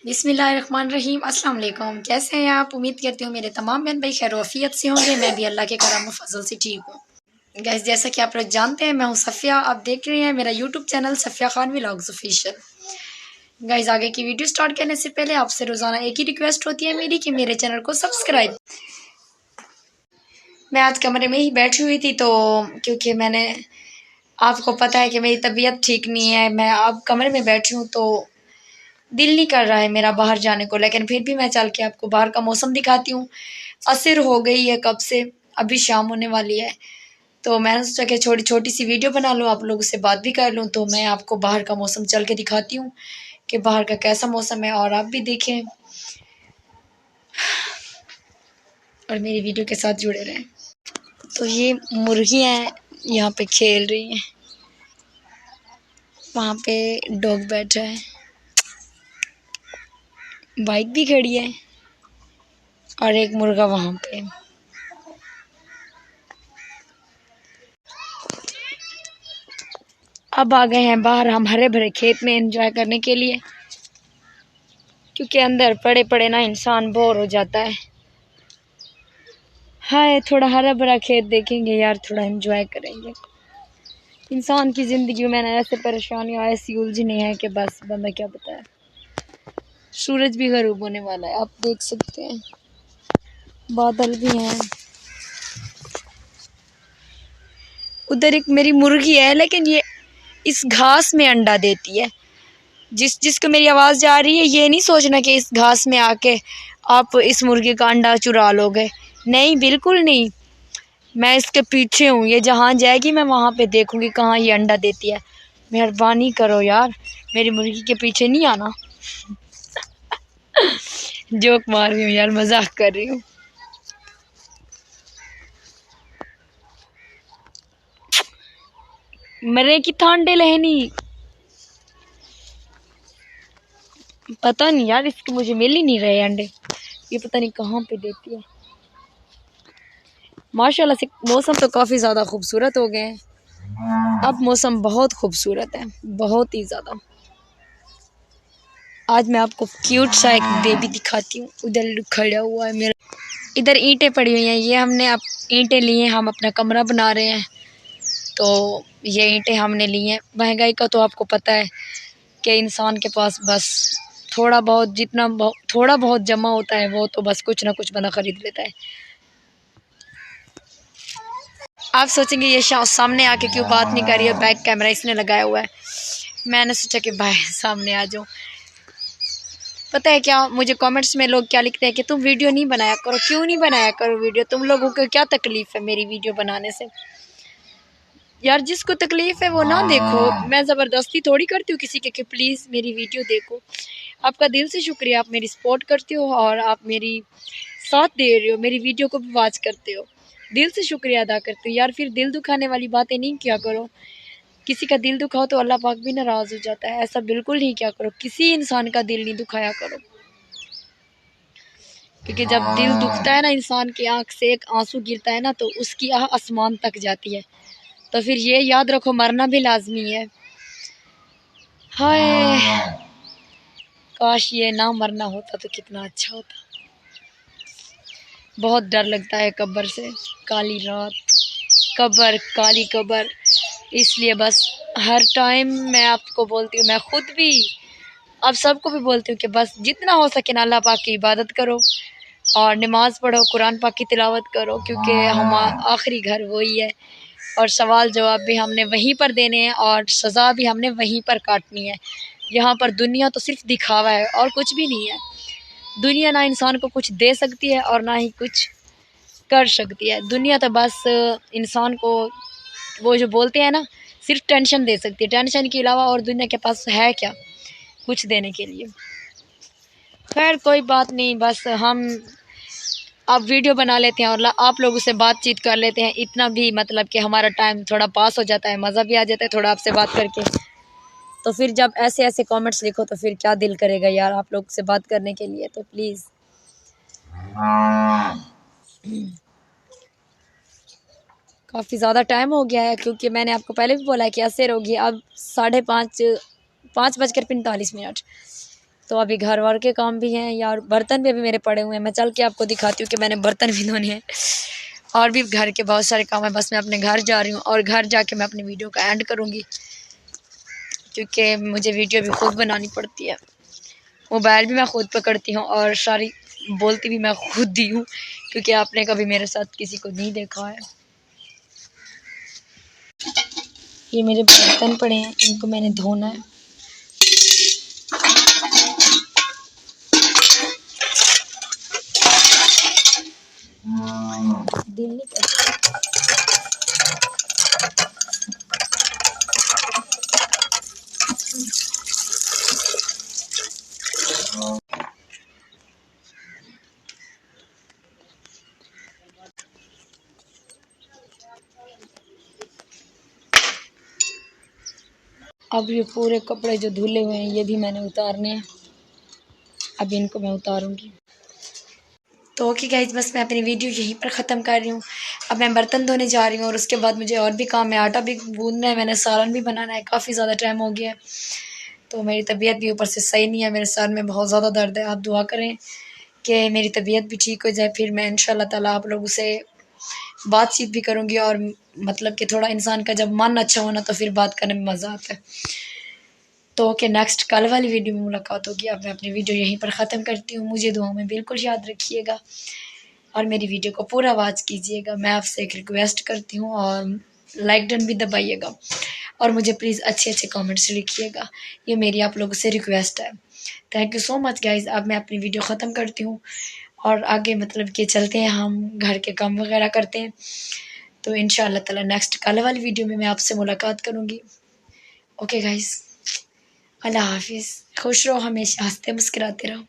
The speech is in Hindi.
बिस्मिल्लाहिर्रहमानिर्रहीम। अस्सलाम वालेकुम। कैसे हैं आप? उम्मीद करती हूँ मेरे तमाम बहन भाई खैरियत से होंगे। मैं भी अल्लाह के करम और फजल से ठीक हूँ। गाइस, जैसा कि आप लोग जानते हैं, मैं हूँ सफ़िया। आप देख रहे हैं मेरा YouTube channel Safiya Khan vlogs official. Guys, आगे की वीडियो स्टार्ट करने से पहले आपसे रोज़ाना एक ही रिक्वेस्ट होती है मेरी कि मेरे चैनल को सब्सक्राइब। मैं आज कमरे में ही बैठी हुई थी, तो क्योंकि मैंने आपको पता है कि मेरी तबीयत ठीक नहीं है, मैं अब कमरे में बैठी हूँ तो दिल नहीं कर रहा है मेरा बाहर जाने को, लेकिन फिर भी मैं चल के आपको बाहर का मौसम दिखाती हूँ। असर हो गई है कब से, अभी शाम होने वाली है, तो मैंने सोचा कि छोटी छोटी सी वीडियो बना लूँ, आप लोगों से बात भी कर लूँ। तो मैं आपको बाहर का मौसम चल के दिखाती हूँ कि बाहर का कैसा मौसम है, और आप भी देखें और मेरी वीडियो के साथ जुड़े रहें। तो ये मुर्गियाँ यहाँ पे खेल रही हैं, वहाँ पे डॉग बैठा है, बाइक भी खड़ी है और एक मुर्गा वहाँ पे। अब आ गए हैं बाहर हम हरे भरे खेत में एंजॉय करने के लिए, क्योंकि अंदर पड़े पड़े ना इंसान बोर हो जाता है। हाय, थोड़ा हरा भरा खेत देखेंगे यार, थोड़ा एंजॉय करेंगे। इंसान की ज़िंदगी में ना ऐसे परेशानियाँ, ऐसी उलझने हैं कि बस बंदा क्या बताए। सूरज भी गरूब होने वाला है, आप देख सकते हैं, बादल भी हैं। उधर एक मेरी मुर्गी है, लेकिन ये इस घास में अंडा देती है। जिसको मेरी आवाज़ जा रही है, ये नहीं सोचना कि इस घास में आके आप इस मुर्गी का अंडा चुरा लोगे। नहीं, बिल्कुल नहीं। मैं इसके पीछे हूँ, ये जहाँ जाएगी मैं वहाँ पे देखूँगी कहाँ ये अंडा देती है। मेहरबानी करो यार, मेरी मुर्गी के पीछे नहीं आना। जोक मार रही हूँ यार, मजाक कर रही हूँ। मरे की थांडे लहनी, पता नहीं यार, इसके मुझे मिल ही नहीं रहे अंडे, ये पता नहीं कहाँ पे देती है। माशाल्लाह से मौसम तो काफ़ी ज़्यादा खूबसूरत हो गए हैं। अब मौसम बहुत खूबसूरत है, बहुत ही ज़्यादा। आज मैं आपको क्यूट सा एक बेबी दिखाती हूँ। उधर खड़ा हुआ है मेरा, इधर ईंटें पड़ी हुई हैं, ये हमने अब ईंटें ली हैं, हम अपना कमरा बना रहे हैं। तो ये ईंटें हमने ली हैं। महंगाई का तो आपको पता है कि इंसान के पास बस थोड़ा बहुत, थोड़ा बहुत जमा होता है, वो तो बस कुछ ना कुछ बंदा खरीद लेता है। आप सोचेंगे ये सामने आके क्यों बात नहीं कर रही है, बैक कैमरा इसने लगाया हुआ है। मैंने सोचा कि भाई सामने आ जाऊँ। पता है क्या, मुझे कमेंट्स में लोग क्या लिखते हैं कि तुम वीडियो नहीं बनाया करो। क्यों नहीं बनाया करो वीडियो? तुम लोगों को क्या तकलीफ़ है मेरी वीडियो बनाने से? यार, जिसको तकलीफ़ है वो ना देखो, मैं ज़बरदस्ती थोड़ी करती हूँ किसी के कि प्लीज़ मेरी वीडियो देखो। आपका दिल से शुक्रिया, आप मेरी सपोर्ट करते हो और आप मेरी साथ दे रहे हो, मेरी वीडियो को भी वॉच करते हो। दिल से शुक्रिया अदा करते हो यार। फिर दिल दुखाने वाली बातें नहीं किया करो। किसी का दिल दुखाओ तो अल्लाह पाक भी नाराज़ हो जाता है। ऐसा बिल्कुल नहीं किया करो, किसी इंसान का दिल नहीं दुखाया करो, क्योंकि जब दिल दुखता है ना, इंसान की आंख से एक आंसू गिरता है ना, तो उसकी आह आसमान तक जाती है। तो फिर ये याद रखो, मरना भी लाजमी है। हाय, काश ये ना मरना होता तो कितना अच्छा होता। बहुत डर लगता है कब्र से, काली रात, कब्र, काली कब्र। इसलिए बस हर टाइम मैं आपको बोलती हूँ, मैं खुद भी अब सबको भी बोलती हूँ कि बस जितना हो सके ना अल्लाह पाक की इबादत करो और नमाज़ पढ़ो, कुरान पाक की तिलावत करो, क्योंकि हम आखिरी घर वही है और सवाल जवाब भी हमने वहीं पर देने हैं और सज़ा भी हमने वहीं पर काटनी है। यहाँ पर दुनिया तो सिर्फ दिखावा है और कुछ भी नहीं है। दुनिया ना इंसान को कुछ दे सकती है और ना ही कुछ कर सकती है। दुनिया तो बस इंसान को, वो जो बोलते हैं ना, सिर्फ टेंशन दे सकती है। टेंशन के अलावा और दुनिया के पास है क्या कुछ देने के लिए? खैर कोई बात नहीं, बस हम अब वीडियो बना लेते हैं और आप लोगों से बातचीत कर लेते हैं। इतना भी मतलब कि हमारा टाइम थोड़ा पास हो जाता है, मज़ा भी आ जाता है थोड़ा आपसे बात करके। तो फिर जब ऐसे ऐसे कमेंट्स लिखो तो फिर क्या दिल करेगा यार आप लोग से बात करने के लिए। तो प्लीज़ काफ़ी ज़्यादा टाइम हो गया है, क्योंकि मैंने आपको पहले भी बोला है कि असर होगी। अब 5:30, 5:45। तो अभी घर वार के काम भी हैं यार, बर्तन भी अभी मेरे पड़े हुए हैं। मैं चल के आपको दिखाती हूँ कि मैंने बर्तन भी धोने हैं और भी घर के बहुत सारे काम हैं। बस मैं अपने घर जा रही हूँ और घर जाके मैं अपनी वीडियो का एंड करूँगी, क्योंकि मुझे वीडियो भी खुद बनानी पड़ती है। मोबाइल भी मैं खुद पकड़ती हूँ और सारी बोलती भी मैं खुद ही हूँ, क्योंकि आपने कभी मेरे साथ किसी को नहीं देखा है। ये मेरे बर्तन पड़े हैं, इनको मैंने धोना है। दिल नहीं करता। अब ये पूरे कपड़े जो धुले हुए हैं ये भी मैंने उतारने हैं। अब इनको मैं उतारूंगी। तो ओके गाइस, बस मैं अपनी वीडियो यहीं पर ख़त्म कर रही हूँ। अब मैं बर्तन धोने जा रही हूँ और उसके बाद मुझे और भी काम है। आटा भी गूंदना है, मैंने सालन भी बनाना है। काफ़ी ज़्यादा टाइम हो गया है, तो मेरी तबीयत भी ऊपर से सही नहीं है। मेरे सर में बहुत ज़्यादा दर्द है। आप दुआ करें कि मेरी तबीयत भी ठीक हो जाए, फिर मैं इंशाल्लाह ताला आप लोगों से बातचीत भी करूँगी। और मतलब कि थोड़ा इंसान का जब मन अच्छा होना तो फिर बात करने में मज़ा आता है। तो ओके, नेक्स्ट कल वाली वीडियो में मुलाकात होगी। अब मैं अपनी वीडियो यहीं पर ख़त्म करती हूँ। मुझे दुआओं में बिल्कुल याद रखिएगा और मेरी वीडियो को पूरा वॉच कीजिएगा। मैं आपसे एक रिक्वेस्ट करती हूँ और लाइक डन भी दबाइएगा और मुझे प्लीज़ अच्छे अच्छे कमेंट्स लिखिएगा। ये मेरी आप लोगों से रिक्वेस्ट है। Thank you so much guys. अब मैं अपनी वीडियो ख़त्म करती हूँ और आगे मतलब कि चलते हैं, हम घर के काम वगैरह करते हैं। तो इंशाअल्लाह ताला नेक्स्ट कल वाली वीडियो में मैं आपसे मुलाकात करूँगी। ओके गाइज़, अल्लाह हाफिज़। खुश रहो, हमेशा हंसते मुस्कुराते रहो।